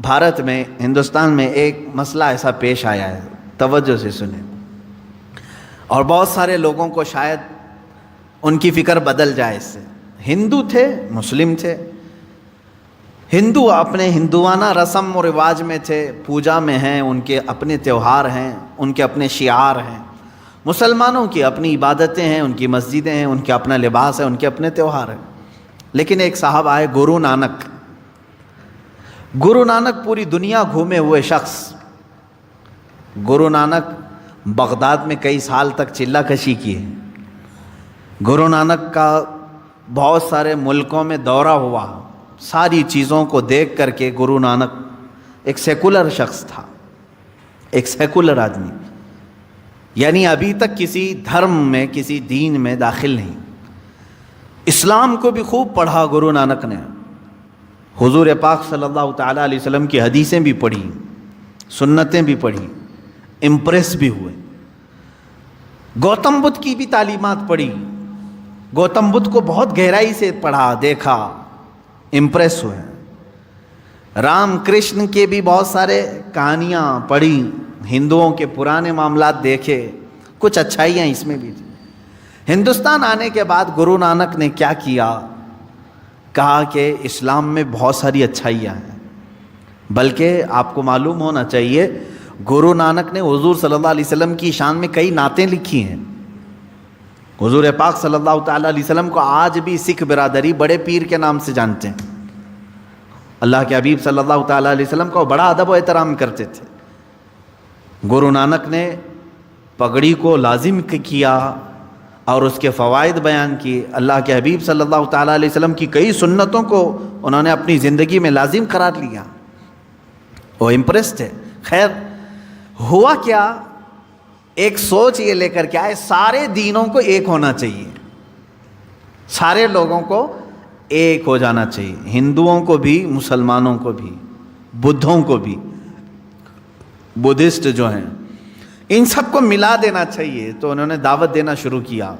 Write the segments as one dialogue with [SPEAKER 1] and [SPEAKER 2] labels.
[SPEAKER 1] بھارت میں، ہندوستان میں ایک مسئلہ ایسا پیش آیا ہے، توجہ سے سنیں، اور بہت سارے لوگوں کو شاید ان کی فکر بدل جائے اس سے۔ ہندو تھے، مسلم تھے، ہندو اپنے ہندوانہ رسم و رواج میں تھے، پوجا میں ہیں، ان کے اپنے تہوار ہیں، ان کے اپنے شعار ہیں۔ مسلمانوں کی اپنی عبادتیں ہیں، ان کی مسجدیں ہیں، ان کے اپنا لباس ہے، ان کے اپنے تہوار ہیں۔ لیکن ایک صاحب آئے، گرو نانک۔ گرو نانک پوری دنیا گھومے ہوئے شخص۔ گرو نانک بغداد میں کئی سال تک چلہ کشی کی ہے۔ گرو نانک کا بہت سارے ملکوں میں دورہ ہوا، ساری چیزوں کو دیکھ کر کے گرو نانک ایک سیکولر شخص تھا، ایک سیکولر آدمی، یعنی ابھی تک کسی دھرم میں، کسی دین میں داخل نہیں۔ اسلام کو بھی خوب پڑھا گرو نانک نے، حضور پاک صلی اللہ تعالیٰ علیہ وسلم کی حدیثیں بھی پڑھی، سنتیں بھی پڑھی، امپریس بھی ہوئے۔ گوتم بدھ کی بھی تعلیمات پڑھی، گوتم بدھ کو بہت گہرائی سے پڑھا، دیکھا، امپریس ہوئے۔ رام کرشن کے بھی بہت سارے کہانیاں پڑھی، ہندوؤں کے پرانے معاملات دیکھے، کچھ اچھائیاں اس میں بھی تھی۔ ہندوستان آنے کے بعد گرو نانک نے کیا کیا؟ کہا کہ اسلام میں بہت ساری اچھائیاں ہیں، بلکہ آپ کو معلوم ہونا چاہیے گرو نانک نے حضور صلی اللہ علیہ وسلم کی شان میں کئی نعتیں لکھی ہیں۔ حضور پاک صلی اللہ تعالیٰ علیہ وسلم کو آج بھی سکھ برادری بڑے پیر کے نام سے جانتے ہیں۔ اللہ کے حبیب صلی اللہ تعالیٰ علیہ وسلم کا وہ بڑا ادب و احترام کرتے تھے۔ گرو نانک نے پگڑی کو لازم کیا اور اس کے فوائد بیان کیے۔ اللہ کے حبیب صلی اللہ تعالیٰ علیہ وسلم کی کئی سنتوں کو انہوں نے اپنی زندگی میں لازم قرار لیا، وہ امپریس تھے۔ خیر ہوا کیا، ایک سوچ یہ لے کر کے آئے، سارے دینوں کو ایک ہونا چاہیے، سارے لوگوں کو ایک ہو جانا چاہیے، ہندوؤں کو بھی، مسلمانوں کو بھی، بدھوں کو بھی، بدھسٹ جو ہیں ان سب کو ملا دینا چاہیے۔ تو انہوں نے دعوت دینا شروع کیا،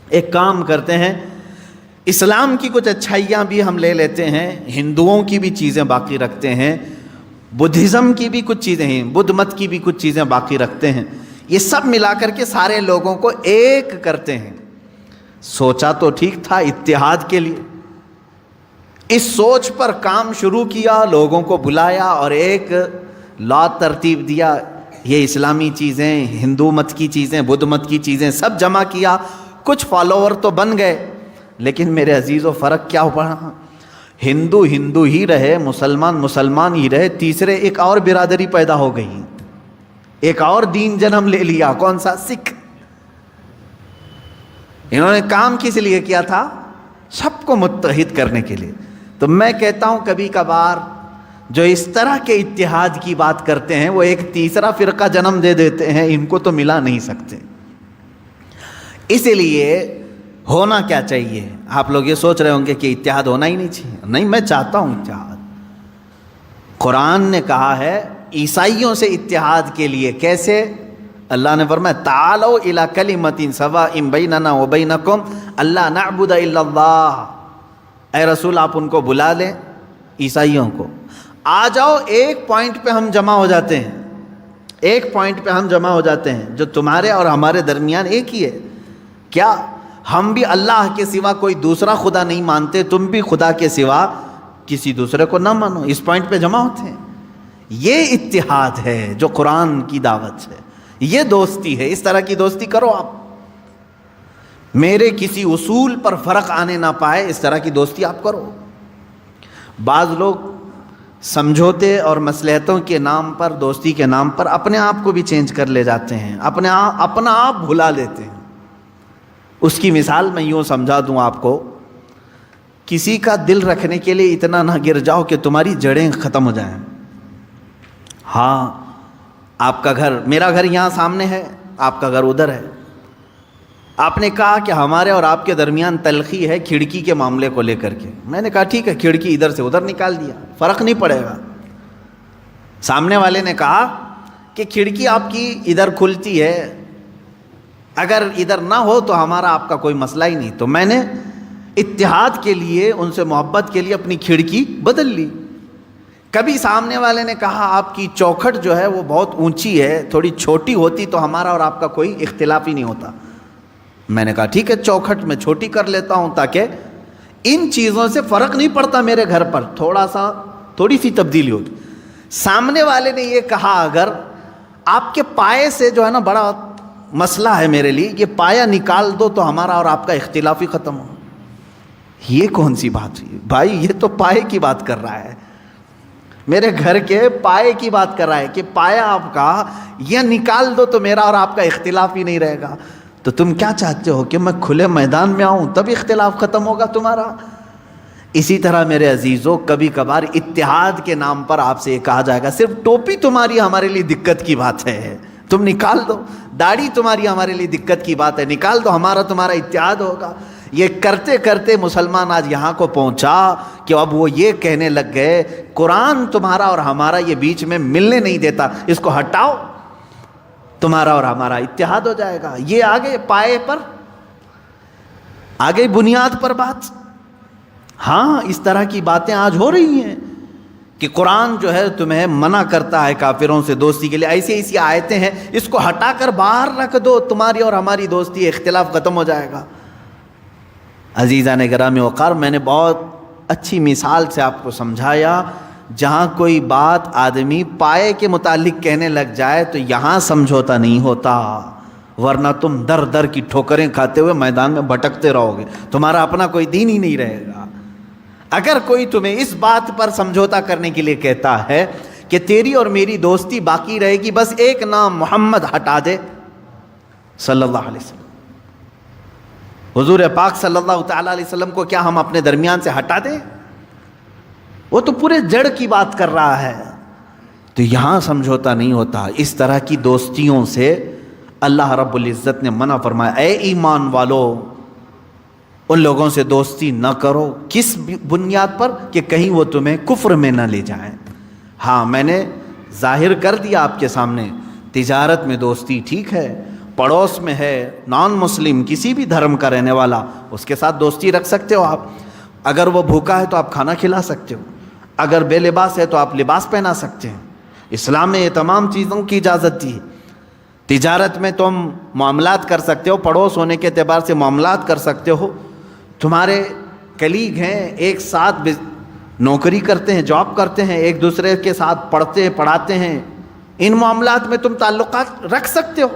[SPEAKER 1] ایک کام کرتے ہیں، اسلام کی کچھ اچھائیاں بھی ہم لے لیتے ہیں، ہندوؤں کی بھی چیزیں باقی رکھتے ہیں، بدھزم کی بھی کچھ چیزیں ہیں، بدھ مت کی بھی کچھ چیزیں باقی رکھتے ہیں، یہ سب ملا کر کے سارے لوگوں کو ایک کرتے ہیں۔ سوچا تو ٹھیک تھا اتحاد کے لیے، اس سوچ پر کام شروع کیا، لوگوں کو بلایا اور ایک لا ترتیب دیا، یہ اسلامی چیزیں، ہندو مت کی چیزیں، بدھ مت کی چیزیں سب جمع کیا۔ کچھ فالوور تو بن گئے، لیکن میرے عزیزو فرق کیا پڑا؟ ہندو ہندو ہی رہے، مسلمان مسلمان ہی رہے، تیسرے ایک اور برادری پیدا ہو گئی، ایک اور دین جنم لے لیا۔ کون سا؟ سکھ۔ انہوں نے کام کس لیے کیا تھا؟ سب کو متحد کرنے کے لیے۔ تو میں کہتا ہوں کبھی کبھار جو اس طرح کے اتحاد کی بات کرتے ہیں وہ ایک تیسرا فرقہ جنم دے دیتے ہیں، ان کو تو ملا نہیں سکتے۔ اسی لیے ہونا کیا چاہیے؟ آپ لوگ یہ سوچ رہے ہوں گے کہ اتحاد ہونا ہی نہیں چاہیے۔ نہیں، میں چاہتا ہوں اتحاد۔ قرآن نے کہا ہے عیسائیوں سے اتحاد کے لیے، کیسے؟ اللہ نے فرمایا تعالوا الی کلمۃ سواء بیننا وبینکم الا نعبد الا اللہ۔ اے رسول آپ ان کو بلا لیں، عیسائیوں کو، آ جاؤ، ایک پوائنٹ پہ ہم جمع ہو جاتے ہیں، ایک پوائنٹ پہ ہم جمع ہو جاتے ہیں جو تمہارے اور ہمارے درمیان ایک ہی ہے۔ کیا؟ ہم بھی اللہ کے سوا کوئی دوسرا خدا نہیں مانتے، تم بھی خدا کے سوا کسی دوسرے کو نہ مانو، اس پوائنٹ پہ جمع ہوتے ہیں۔ یہ اتحاد ہے جو قرآن کی دعوت ہے، یہ دوستی ہے، اس طرح کی دوستی کرو آپ، میرے کسی اصول پر فرق آنے نہ پائے، اس طرح کی دوستی آپ کرو۔ بعض لوگ سمجھوتے اور مصلحتوں کے نام پر، دوستی کے نام پر اپنے آپ کو بھی چینج کر لے جاتے ہیں، اپنا آپ بھلا لیتے ہیں۔ اس کی مثال میں یوں سمجھا دوں آپ کو، کسی کا دل رکھنے کے لیے اتنا نہ گر جاؤ کہ تمہاری جڑیں ختم ہو جائیں۔ ہاں، آپ کا گھر، میرا گھر یہاں سامنے ہے، آپ کا گھر ادھر ہے۔ آپ نے کہا کہ ہمارے اور آپ کے درمیان تلخی ہے کھڑکی کے معاملے کو لے کر کے۔ میں نے کہا ٹھیک ہے، کھڑکی ادھر سے ادھر نکال دیا، فرق نہیں پڑے گا۔ سامنے والے نے کہا کہ کھڑکی آپ کی ادھر کھلتی ہے، اگر ادھر نہ ہو تو ہمارا آپ کا کوئی مسئلہ ہی نہیں۔ تو میں نے اتحاد کے لیے، ان سے محبت کے لیے اپنی کھڑکی بدل لی۔ کبھی سامنے والے نے کہا آپ کی چوکھٹ جو ہے وہ بہت اونچی ہے، تھوڑی چھوٹی ہوتی تو ہمارا اور آپ کا کوئی اختلاف ہی نہیں ہوتا۔ میں نے کہا ٹھیک ہے، چوکھٹ میں چھوٹی کر لیتا ہوں تاکہ ان چیزوں سے فرق نہیں پڑتا میرے گھر پر، تھوڑی سی تبدیلی ہوگی۔ سامنے والے نے یہ کہا اگر آپ کے پائے سے جو ہے نا بڑا مسئلہ ہے میرے لیے، یہ پایا نکال دو تو ہمارا اور آپ کا اختلاف ہی ختم ہو۔ یہ کون سی بات ہوئی بھائی؟ یہ تو پائے کی بات کر رہا ہے، میرے گھر کے پائے کی بات کر رہا ہے کہ پایا آپ کا یہ نکال دو تو میرا اور آپ کا اختلاف ہی نہیں رہے گا۔ تو تم کیا چاہتے ہو کہ میں کھلے میدان میں آؤں تب اختلاف ختم ہوگا تمہارا؟ اسی طرح میرے عزیزوں، کبھی کبھار اتحاد کے نام پر آپ سے یہ کہا جائے گا صرف ٹوپی تمہاری ہمارے لیے دقت کی بات ہے، تم نکال دو، داڑھی تمہاری ہمارے لیے دقت کی بات ہے، نکال دو، ہمارا تمہارا اتحاد ہوگا۔ یہ کرتے کرتے مسلمان آج یہاں کو پہنچا کہ اب وہ یہ کہنے لگ گئے قرآن تمہارا اور ہمارا یہ بیچ میں ملنے نہیں دیتا، اس کو ہٹاؤ، تمہارا اور ہمارا اتحاد ہو جائے گا۔ یہ آگے پائے پر، آگے بنیاد پر بات۔ ہاں اس طرح کی باتیں آج ہو رہی ہیں کہ قرآن جو ہے تمہیں منع کرتا ہے کافروں سے دوستی کے لیے، ایسی آیتیں ہیں، اس کو ہٹا کر باہر رکھ دو، تمہاری اور ہماری دوستی، اختلاف ختم ہو جائے گا۔ عزیزان گرامی وقار، میں نے بہت اچھی مثال سے آپ کو سمجھایا، جہاں کوئی بات آدمی پائے کے متعلق کہنے لگ جائے تو یہاں سمجھوتا نہیں ہوتا، ورنہ تم در در کی ٹھوکریں کھاتے ہوئے میدان میں بھٹکتے رہو گے، تمہارا اپنا کوئی دین ہی نہیں رہے گا۔ اگر کوئی تمہیں اس بات پر سمجھوتا کرنے کے لیے کہتا ہے کہ تیری اور میری دوستی باقی رہے گی، بس ایک نام محمد ہٹا دے صلی اللہ علیہ وسلم، حضور پاک صلی اللہ تعالیٰ علیہ وسلم کو کیا ہم اپنے درمیان سے ہٹا دیں؟ وہ تو پورے جڑ کی بات کر رہا ہے، تو یہاں سمجھوتا نہیں ہوتا۔ اس طرح کی دوستیوں سے اللہ رب العزت نے منع فرمایا، اے ایمان والو ان لوگوں سے دوستی نہ کرو۔ کس بنیاد پر؟ کہ کہیں وہ تمہیں کفر میں نہ لے جائیں۔ ہاں میں نے ظاہر کر دیا آپ کے سامنے، تجارت میں دوستی ٹھیک ہے، پڑوس میں ہے نان مسلم کسی بھی دھرم کا رہنے والا، اس کے ساتھ دوستی رکھ سکتے ہو آپ۔ اگر وہ بھوکا ہے تو آپ کھانا کھلا سکتے ہو، اگر بے لباس ہے تو آپ لباس پہنا سکتے ہیں۔ اسلام نے یہ تمام چیزوں کی اجازت دی۔ تجارت میں تم معاملات کر سکتے ہو، پڑوس ہونے کے اعتبار سے معاملات کر سکتے ہو، تمہارے کلیگ ہیں ایک ساتھ نوکری کرتے ہیں، جاب کرتے ہیں، ایک دوسرے کے ساتھ پڑھتے ہیں پڑھاتے ہیں، ان معاملات میں تم تعلقات رکھ سکتے ہو۔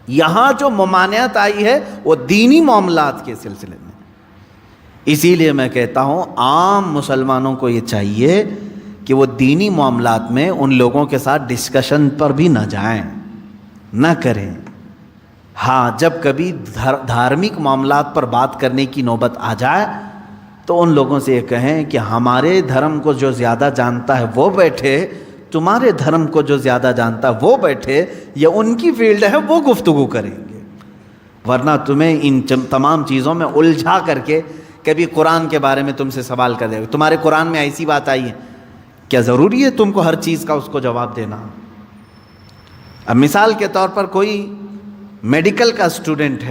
[SPEAKER 1] یہاں جو ممانعت آئی ہے وہ دینی معاملات کے سلسلے میں۔ اسی لیے میں کہتا ہوں عام مسلمانوں کو یہ چاہیے کہ وہ دینی معاملات میں ان لوگوں کے ساتھ ڈسکشن پر بھی نہ جائیں، نہ کریں۔ ہاں جب کبھی دھارمک معاملات پر بات کرنے کی نوبت آ جائے تو ان لوگوں سے یہ کہیں کہ ہمارے دھرم کو جو زیادہ جانتا ہے وہ بیٹھے، تمہارے دھرم کو جو زیادہ جانتا ہے وہ بیٹھے، یا ان کی فیلڈ ہے وہ گفتگو کریں گے، ورنہ تمہیں ان تمام چیزوں میں الجھا کر کے کبھی قرآن کے بارے میں تم سے سوال کر دے گا، تمہارے قرآن میں ایسی بات آئی ہے، کیا ضروری ہے تم کو ہر چیز کا اس کو جواب دینا؟ اب مثال کے طور پر کوئی میڈیکل کا اسٹوڈنٹ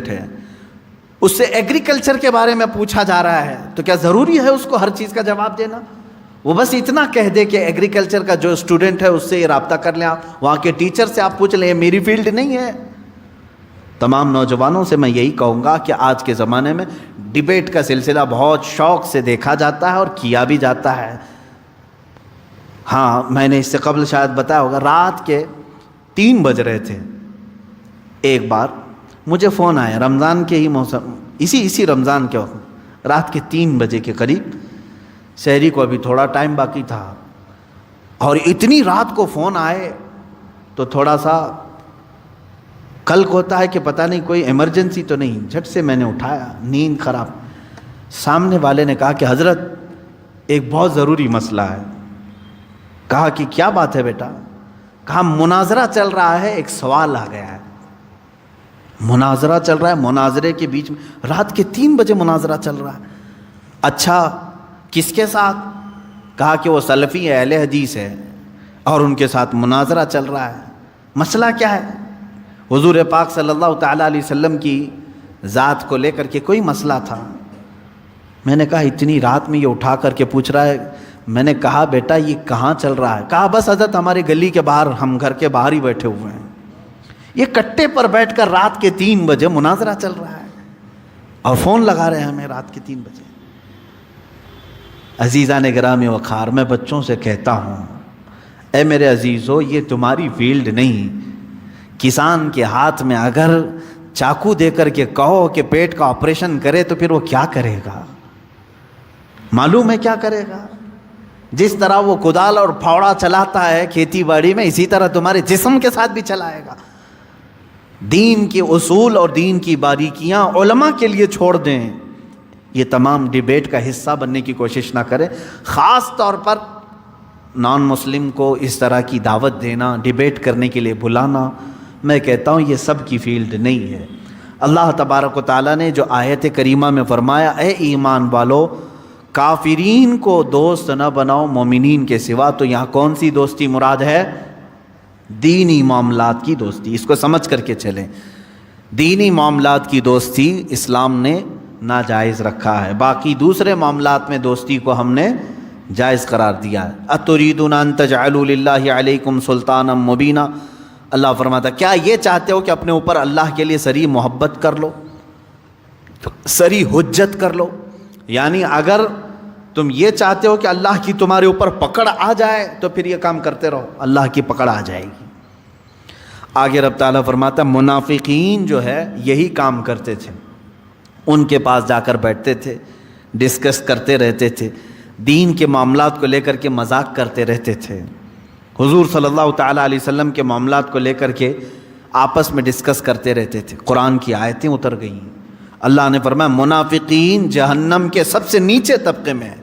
[SPEAKER 1] ہے، اس سے ایگریکلچر کے بارے میں پوچھا جا رہا ہے، تو کیا ضروری ہے اس کو ہر چیز کا جواب دینا؟ وہ بس اتنا کہہ دے کہ ایگریکلچر کا جو اسٹوڈنٹ ہے اس سے یہ رابطہ کر لیں، آپ وہاں کے ٹیچر سے آپ پوچھ لیں، یہ میری فیلڈ نہیں ہے۔ تمام نوجوانوں سے میں یہی کہوں گا کہ آج کے زمانے میں ڈیبیٹ کا سلسلہ بہت شوق سے دیکھا جاتا ہے اور کیا بھی جاتا ہے۔ ہاں میں نے اس سے قبل شاید بتایا ہوگا، رات کے 3 بج رہے تھے، ایک بار مجھے فون آیا رمضان کے ہی موسم، اسی رمضان کے وقت رات کے 3 بجے کے قریب، شہری کو ابھی تھوڑا ٹائم باقی تھا، اور اتنی رات کو فون آئے تو تھوڑا سا قلق ہوتا ہے کہ پتہ نہیں کوئی ایمرجنسی تو نہیں۔ جھٹ سے میں نے اٹھایا، نیند خراب، سامنے والے نے کہا کہ حضرت ایک بہت ضروری مسئلہ ہے۔ کہا کہ کیا بات ہے بیٹا؟ کہا مناظرہ چل رہا ہے، ایک سوال آ گیا ہے۔ مناظرہ چل رہا ہے، مناظرے کے بیچ میں رات کے 3 بجے مناظرہ چل رہا ہے۔ اچھا کس کے ساتھ؟ کہا کہ وہ سلفی اہل حدیث ہے اور ان کے ساتھ مناظرہ چل رہا ہے۔ مسئلہ کیا ہے؟ حضور پاک صلی اللہ تعالیٰ علیہ وسلم کی ذات کو لے کر کے کوئی مسئلہ تھا۔ میں نے کہا اتنی رات میں یہ اٹھا کر کے پوچھ رہا ہے. میں نے کہا بیٹا یہ کہاں چل رہا ہے؟ کہا بس حضرت ہمارے گلی کے باہر، ہم گھر کے باہر ہی بیٹھے ہوئے ہیں. یہ کٹے پر بیٹھ کر رات کے 3 بجے مناظرہ چل رہا ہے اور فون لگا رہے ہیں ہمیں رات کے 3 بجے. عزیزان گرامی وقار، میں بچوں سے کہتا ہوں اے میرے عزیزو، یہ تمہاری فیلڈ نہیں. کسان کے ہاتھ میں اگر چاقو دے کر کے کہو کہ پیٹ کا آپریشن کرے تو پھر وہ کیا کرے گا؟ معلوم ہے کیا کرے گا؟ جس طرح وہ کدال اور پھاوڑا چلاتا ہے کھیتی باڑی میں، اسی طرح تمہارے جسم کے ساتھ بھی چلائے گا. دین کے اصول اور دین کی باریکیاں علماء کے لیے چھوڑ دیں. یہ تمام ڈیبیٹ کا حصہ بننے کی کوشش نہ کریں. خاص طور پر نان مسلم کو اس طرح کی دعوت دینا، ڈیبیٹ کرنے کے لیے بلانا، میں کہتا ہوں یہ سب کی فیلڈ نہیں ہے. اللہ تبارک و تعالیٰ نے جو آیت کریمہ میں فرمایا اے ایمان والو کافرین کو دوست نہ بناؤ مومنین کے سوا، تو یہاں کون سی دوستی مراد ہے؟ دینی معاملات کی دوستی. اس کو سمجھ کر کے چلیں. دینی معاملات کی دوستی اسلام نے ناجائز رکھا ہے، باقی دوسرے معاملات میں دوستی کو ہم نے جائز قرار دیا ہے. اتریدون ان تجعلوا للہ علیکم سلطانا مبینا. اللہ فرماتا کیا یہ چاہتے ہو کہ اپنے اوپر اللہ کے لیے سری محبت کر لو، سری حجت کر لو؟ یعنی اگر تم یہ چاہتے ہو کہ اللہ کی تمہارے اوپر پکڑ آ جائے تو پھر یہ کام کرتے رہو، اللہ کی پکڑ آ جائے گی. آگے رب تعالیٰ فرماتا منافقین جو ہے یہی کام کرتے تھے. ان کے پاس جا کر بیٹھتے تھے، ڈسکس کرتے رہتے تھے، دین کے معاملات کو لے کر کے مذاق کرتے رہتے تھے. حضور صلی اللہ تعالیٰ علیہ وسلم کے معاملات کو لے کر کے آپس میں ڈسکس کرتے رہتے تھے. قرآن کی آیتیں اتر گئیں. اللہ نے فرمایا منافقین جہنم کے سب سے نیچے طبقے میں ہیں.